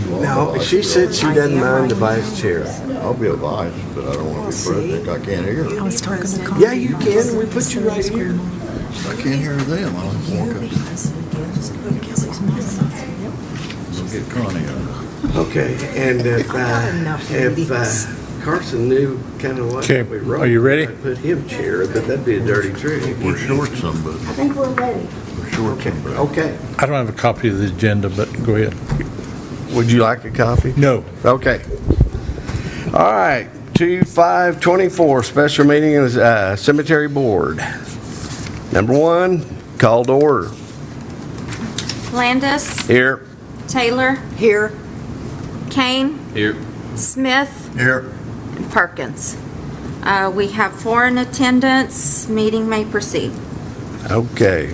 No, she said she doesn't mind the vice chair. I'll be a vice, but I don't want to be president. I can't hear. I was talking to Connie. Yeah, you can. We put you right here. I can't hear them. I don't want to. We'll get Connie on. Okay, and if Carson knew kind of what Okay, we wrote, are you ready? I'd put him chair, but that'd be a dirty trick. We're short somebody. I think we're ready. We're short somebody. Okay. I don't have a copy of the agenda, but go ahead. Would you like a copy? No. Okay. All right, 2/5/24, special meeting of the Cemetery Board. Number one, call to order. Landis, Here. Taylor, Here. Kane, Here. Smith, Here. and Perkins. We have 4 in attendance. Meeting may proceed. Okay.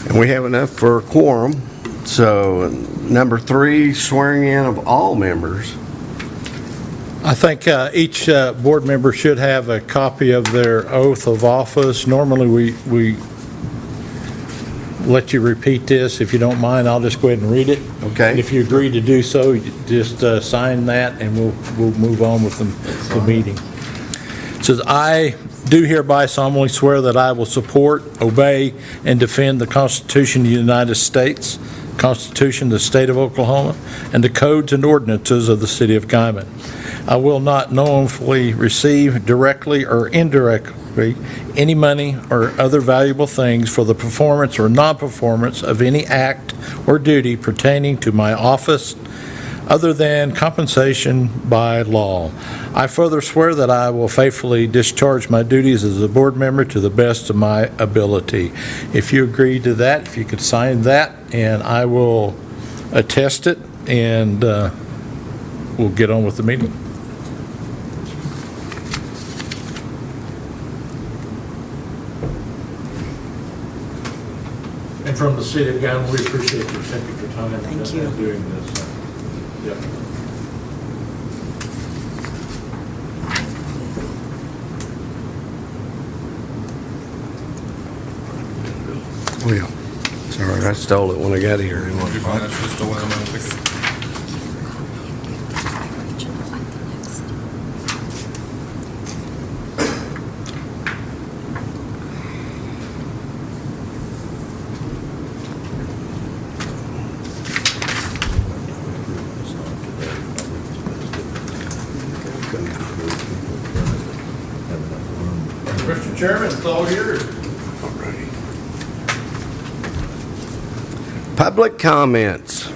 And we have enough for a quorum. So, number 3, swearing in of all members. I think each board member should have a copy of their oath of office. Normally, we let you repeat this. If you don't mind, I'll just go ahead and read it. Okay. And if you agree to do so, you just sign that, and we'll move on with the meeting. It says, I do hereby solemnly swear that I will support, obey, and defend the Constitution of the United States, Constitution of the State of Oklahoma, and the codes and ordinances of the City of Guymon. I will not knowingly receive directly or indirectly any money or other valuable things for the performance or non-performance of any act or duty pertaining to my office other than compensation by law. I further swear that I will faithfully discharge my duties as a board member to the best of my ability. If you agree to that, if you could sign that, and I will attest it, and we'll get on with the meeting. And from the City of Guymon, we appreciate you taking your time Thank you. and doing this. Yep. Well, sorry, I stole it when I got here. Mr. Chairman, it's all yours. Public comments.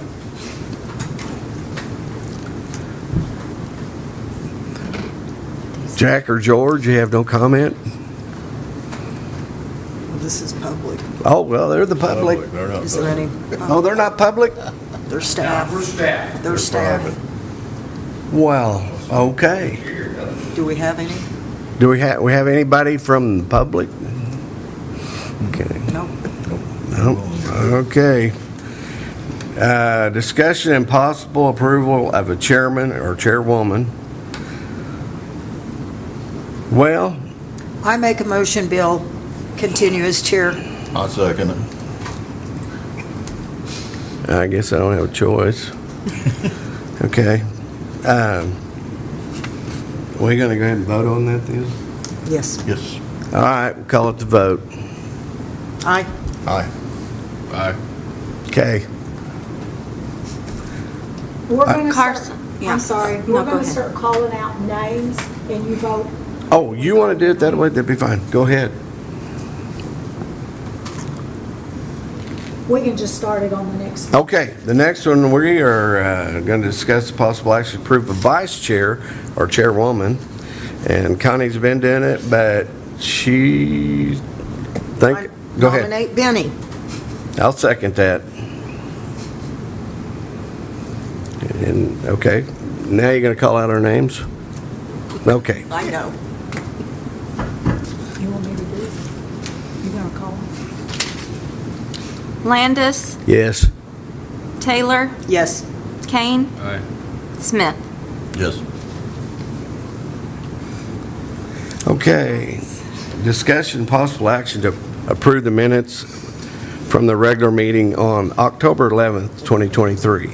Jack or George, you have no comment? This is public. Oh, well, they're the public. They're not Is there any? Oh, they're not public? Their staff. staff. Their staff. Well, okay. Do we have any? Do we have anybody from the public? Okay. No. No. Okay. Discussion and possible approval of a chairman or chairwoman. Well, I make a motion, Bill, continue as chair. I second it. I guess I don't have a choice. Okay. We gonna go ahead and vote on that then? Yes. Yes. All right, we'll call it the vote. Aye. Aye. Aye. Okay. We're gonna start, Carson, yeah. I'm sorry, No, we're go gonna ahead. start calling out names and you vote. Oh, you want to do it that way? That'd be fine. Go ahead. We can just start it on the next. Okay, the next one, we are going to discuss the possible action to approve a vice chair or chairwoman. And Connie's been doing it, but go ahead. Nominate Benny. I'll second that. And, okay, now you're going to call out our names? Okay. I know. You want me to do it? You gonna call them? Landis, Yes. Taylor, Yes. Kane, Aye. Smith. Yes. Okay. Discussion, possible action to approve the minutes from the regular meeting on October 11th, 2023.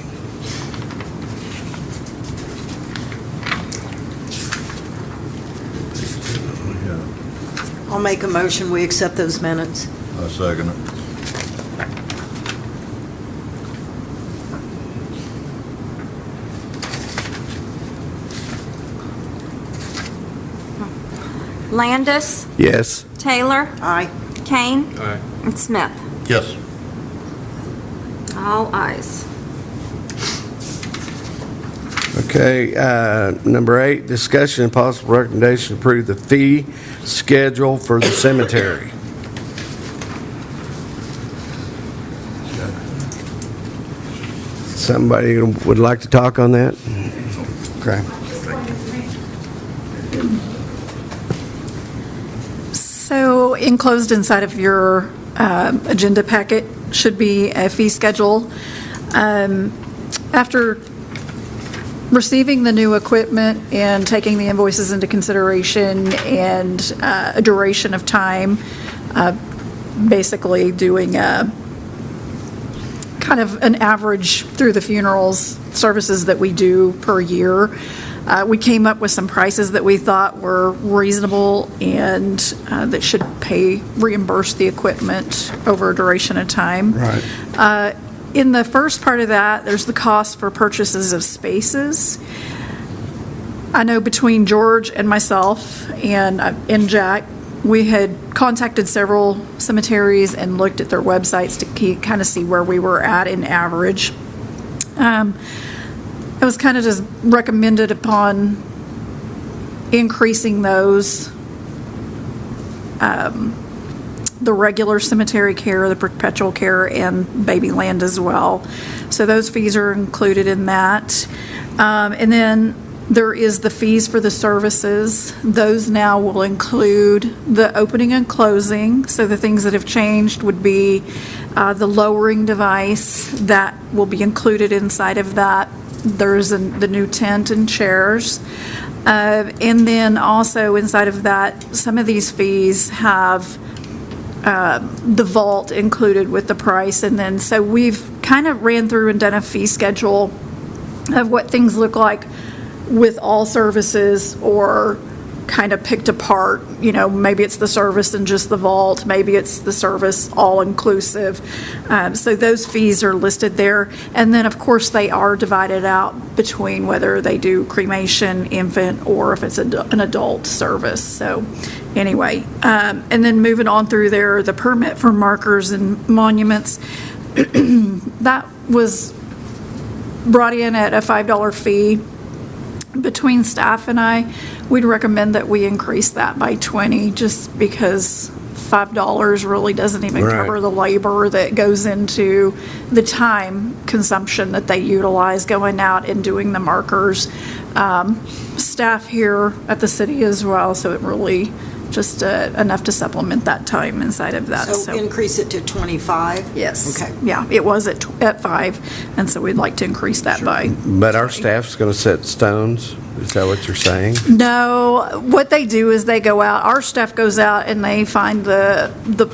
I'll make a motion, we accept those minutes. I second it. Landis, Yes. Taylor, Aye. Kane, and Smith. Yes. All ayes. Okay, number 8, discussion and possible recommendation to approve the fee schedule for the cemetery. Somebody would like to talk on that? Okay. So enclosed inside of your agenda packet should be a fee schedule. After receiving the new equipment and taking the invoices into consideration and a duration of time, basically doing a kind of an average through the funerals services that we do per year, we came up with some prices that we thought were reasonable and that should reimburse the equipment over a duration of time. Right. In the first part of that, there's the cost for purchases of spaces. I know between George and myself and Jack, we had contacted several cemeteries and looked at their websites to kind of see where we were at in average. It was kind of just recommended upon increasing those, the regular cemetery care, the perpetual care, and baby land as well. So those fees are included in that. And then there is the fees for the services. Those now will include the opening and closing. So the things that have changed would be the lowering device that will be included inside of that. There's the new tent and chairs. And then also inside of that, some of these fees have the vault included with the price. And then so we've kind of ran through and done a fee schedule of what things look like with all services, or kind of picked apart, maybe it's the service and just the vault, maybe it's the service all inclusive. So those fees are listed there. And then of course they are divided out between whether they do cremation, infant, or if it's an adult service. So anyway, and then moving on through there, the permit for markers and monuments, that was brought in at a $5 fee. Between staff and I, we'd recommend that we increase that by 20, just because $5 really doesn't even Right. cover the labor that goes into the time consumption that they utilize going out and doing the markers. Staff here at the city as well, so it really just enough to supplement that time inside of that. So increase it to 25? Yes. Okay. Yeah, it was at 5, and so we'd like to increase that by. But our staff's going to set stones? Is that what you're saying? No, what they do is they go out, our staff goes out and they find the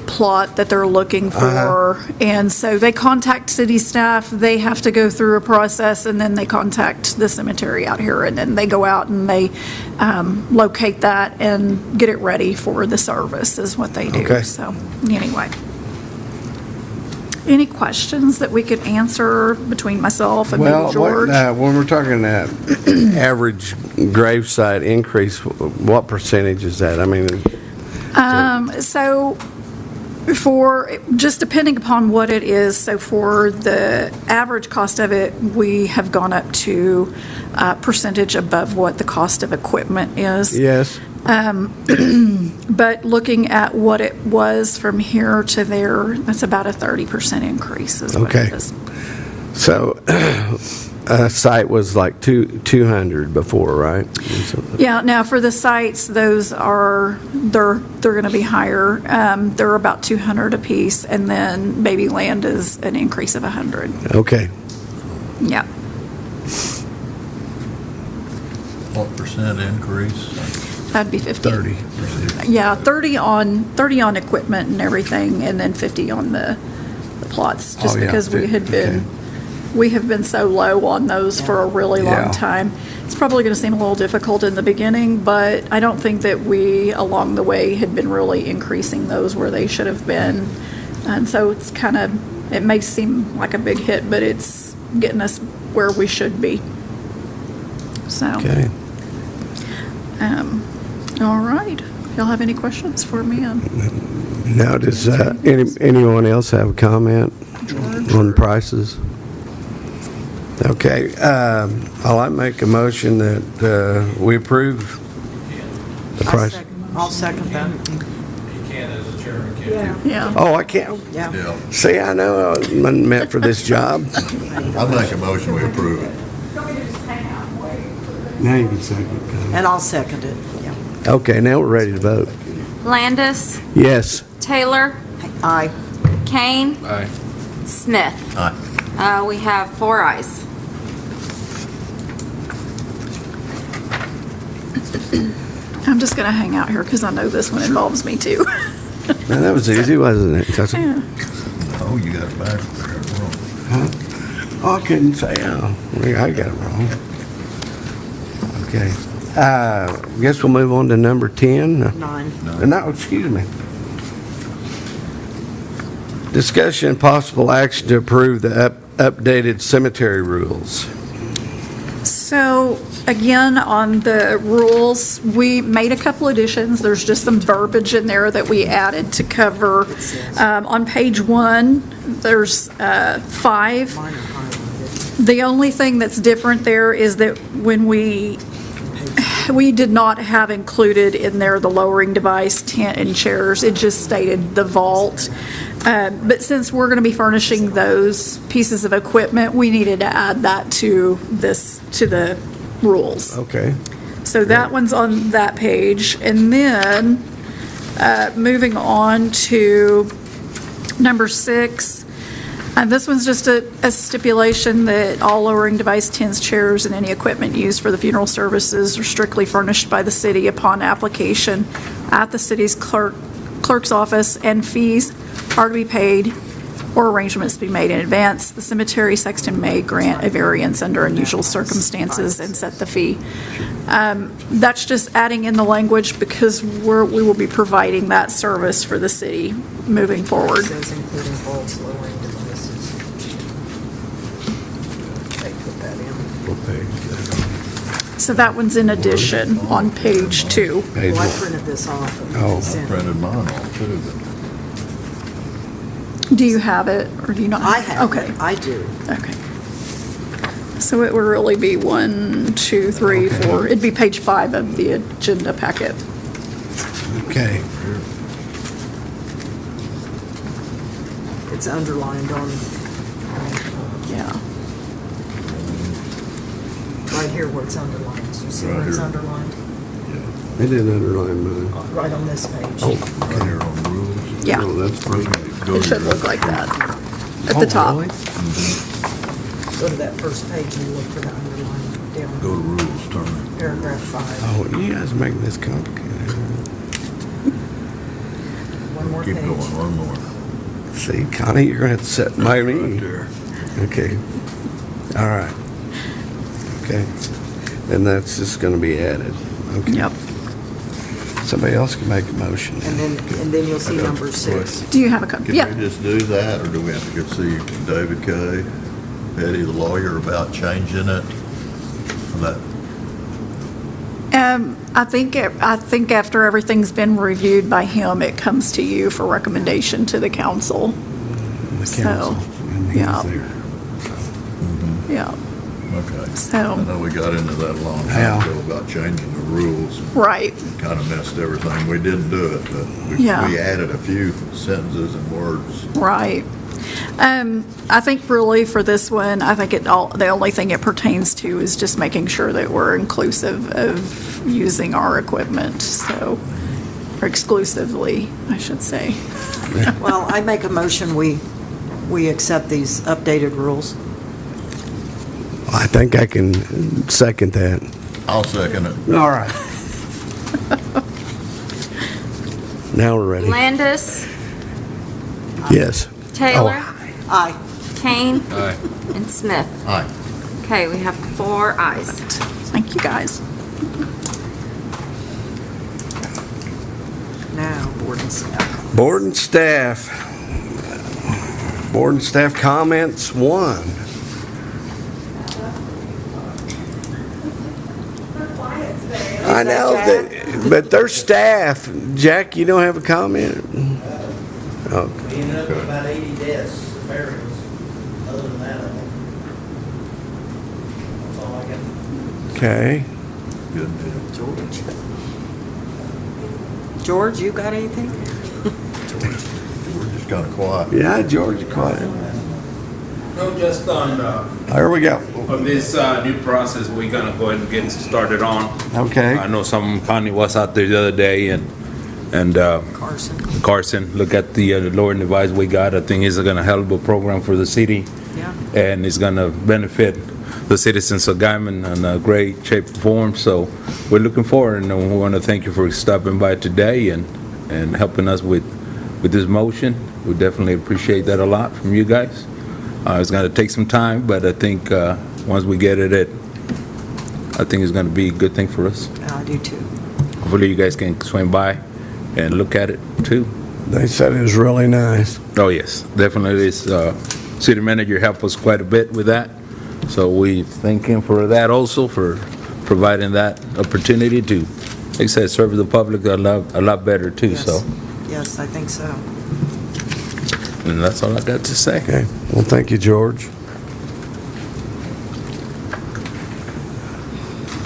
plot that they're looking for. And so they contact city staff, they have to go through a process, and then they contact the cemetery out here, and then they go out and they locate that and get it ready for the service is what they do. Okay. So, anyway. Any questions that we could answer between myself and maybe Well, George? when we're talking that average gravesite increase, what percentage is that? I mean, So for, just depending upon what it is, so for the average cost of it, we have gone up to a percentage above what the cost of equipment is. yes. But looking at what it was from here to there, that's about a 30% increase is what Okay. it is. So a site was like 200 before, right? Yeah, now for the sites, those are, they're going to be higher. They're about 200 apiece, and then baby land is an increase of 100. Okay. Yeah. What percent increase? That'd be 50. 30. Yeah, 30 on equipment and everything, and then 50 on the plots, just Oh, yeah, because we okay. have been so low on those for a really Yeah. long time. It's probably going to seem a little difficult in the beginning, but I don't think that we, along the way, had been really increasing those where they should have been. And so it's kind of, it may seem like a big hit, but it's getting us where we should be. So, Okay. all right. Y'all have any questions for me? Now, does anyone else have a comment on prices? Okay, I'll make a motion that we approve the price. I'll second that. Yeah. Yeah. Oh, I can't, Yeah. Yeah, see, I know I wasn't meant for this job. I make a motion, we approve it. Now you can second. And I'll second it, yeah. Okay, now we're ready to vote. Landis, Yes. Taylor, Aye. Kane, Aye. Smith. Aye. We have 4 ayes. I'm just going to hang out here because I know this one involves me too. Now, that was easy, wasn't it? Yeah. Oh, you got it back there, wrong. Oh, I couldn't say, I got it wrong. Okay. Guess we'll move on to number 10. 9. No, excuse me. Discussion and possible action to approve the updated cemetery rules. So, again, on the rules, we made a couple additions. There's just some verbiage in there that we added to cover. On page 1, there's 5. Mine are highlighted. The only thing that's different there is that when we did not have included in there the lowering device, tent, and chairs. It just stated the vault. But since we're going to be furnishing those pieces of equipment, we needed to add that to the rules. Okay. So that one's on that page. And then, moving on to number 6, this one's just a stipulation that all lowering device, tents, chairs, and any equipment used for the funeral services are strictly furnished by the city upon application at the city's clerk's office, and fees are to be paid or arrangements to be made in advance. The cemetery sexton may grant a variance under unusual circumstances and set the fee. That's just adding in the language because we will be providing that service for the city moving forward. It says including vaults, lowering devices. They put that in. What page is So that one's in addition on page 2. that? Page Well, I one. printed this off. and Oh. sent it. Printed mine off too, but Do you have it, or do you not? I have Okay, it. I do. okay. So it would really be 1, 2, 3, 4. It'd be page 5 of the agenda packet. Okay. It's underlined on, Yeah. right here where it's underlined. You see Right where it's here. underlined? It didn't underline mine. Right on this page. right here on rules. Yeah, Oh, that's Go it to should your- look like that at the Oh, top. really? Go to that first page and look for the underlined Go down, to rules, turn it. paragraph 5. Oh, you guys are making this complicated. One more Keep page. going, one more. See, Connie, you're gonna have to set by Right me. there. Okay. All right. Okay. And that's just gonna be added. Okay. Yep. Somebody else can make a motion. And then you'll see I got number a 6. question. Do you have a copy? Can Yeah. we just do that, or do we have to go see David Kay, Eddie the lawyer, about changing it? That, I think after everything's been reviewed by him, it comes to you for recommendation to the council. The So, council, and he's yeah. there. Yeah, okay. So- I know we got into that a long Yeah. time ago about changing the rules. right. Kind of messed everything. We didn't do it, but Yeah. we added a few sentences and words. Right. I think really for this one, I think the only thing it pertains to is just making sure that we're inclusive of using our equipment, so, or exclusively, I should say. Well, I make a motion, we accept these updated rules. I think I can second that. I'll second it. All right. Now we're ready. Landis, Yes. Taylor, Aye. Kane, and Smith. Aye. Okay, we have 4 ayes. Thank you, guys. Now, board and staff. Board and staff. Board and staff comments, 1. I know, but they're staff. Jack, you don't have a comment? Oh, We ended up with about 80 deaths, burials. Other than that, I think that's all I got. okay. Good deal. George, you got anything? We're just kind of quiet. Yeah, George, quiet. No, just on, There we go. on this new process, we're gonna go ahead and get started on. Okay. I know some county was out there the other day and Carson. Carson, look at the lower device we got. I think it's gonna help a program for the city. Yeah. And it's gonna benefit the citizens of Guyman in a great shape and form. So we're looking forward, and we wanna thank you for stopping by today and helping us with this motion. We definitely appreciate that a lot from you guys. It's gonna take some time, but I think once we get it, I think it's gonna be a good thing for us. I do too. Hopefully you guys can swing by and look at it too. They said it was really nice. Oh, yes, definitely. This city manager helped us quite a bit with that. So we thank him for that also, for providing that opportunity to, like I said, serve the public a lot better too, Yes. so. Yes, I think so. And that's all I got to say. Okay, well, thank you, George.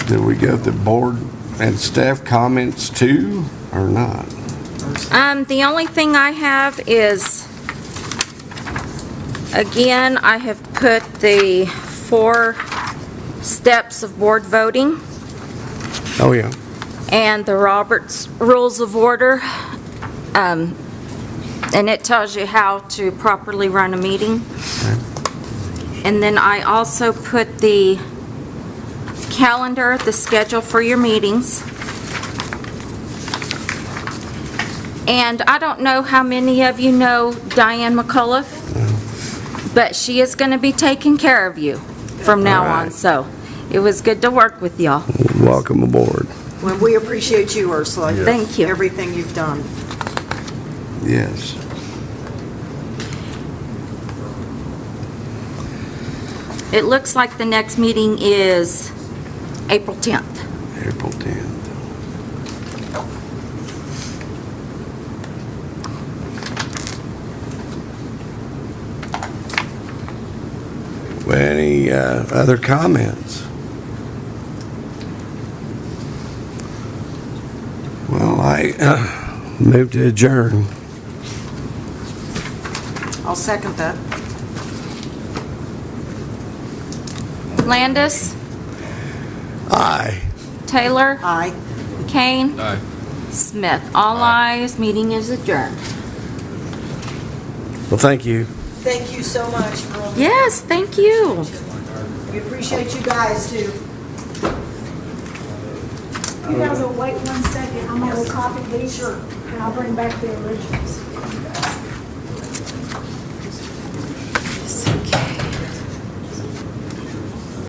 Did we get the board and staff comments too, or not? The only thing I have is, again, I have put the 4 steps of board voting Oh, yeah. and the Roberts Rules of Order. And it tells you how to properly run a meeting. And then I also put the calendar, the schedule for your meetings. And I don't know how many of you know Diane McCullough, but she is going to be taking care of you from now All right. on. So it was good to work with y'all. Welcome aboard. Well, we appreciate you, Ursula. Thank you. Everything you've done. Yes. It looks like the next meeting is April 10th. April 10th. Well, any other comments? Well, I move to adjourn. I'll second that. Landis, Aye. Taylor, Aye. Kane, Smith. All ayes. Meeting is adjourned. Well, thank you. Thank you so much for all. Yes, thank you. We appreciate you guys too. You guys will wait 1 second. I'm gonna go copy these, and I'll bring back the originals.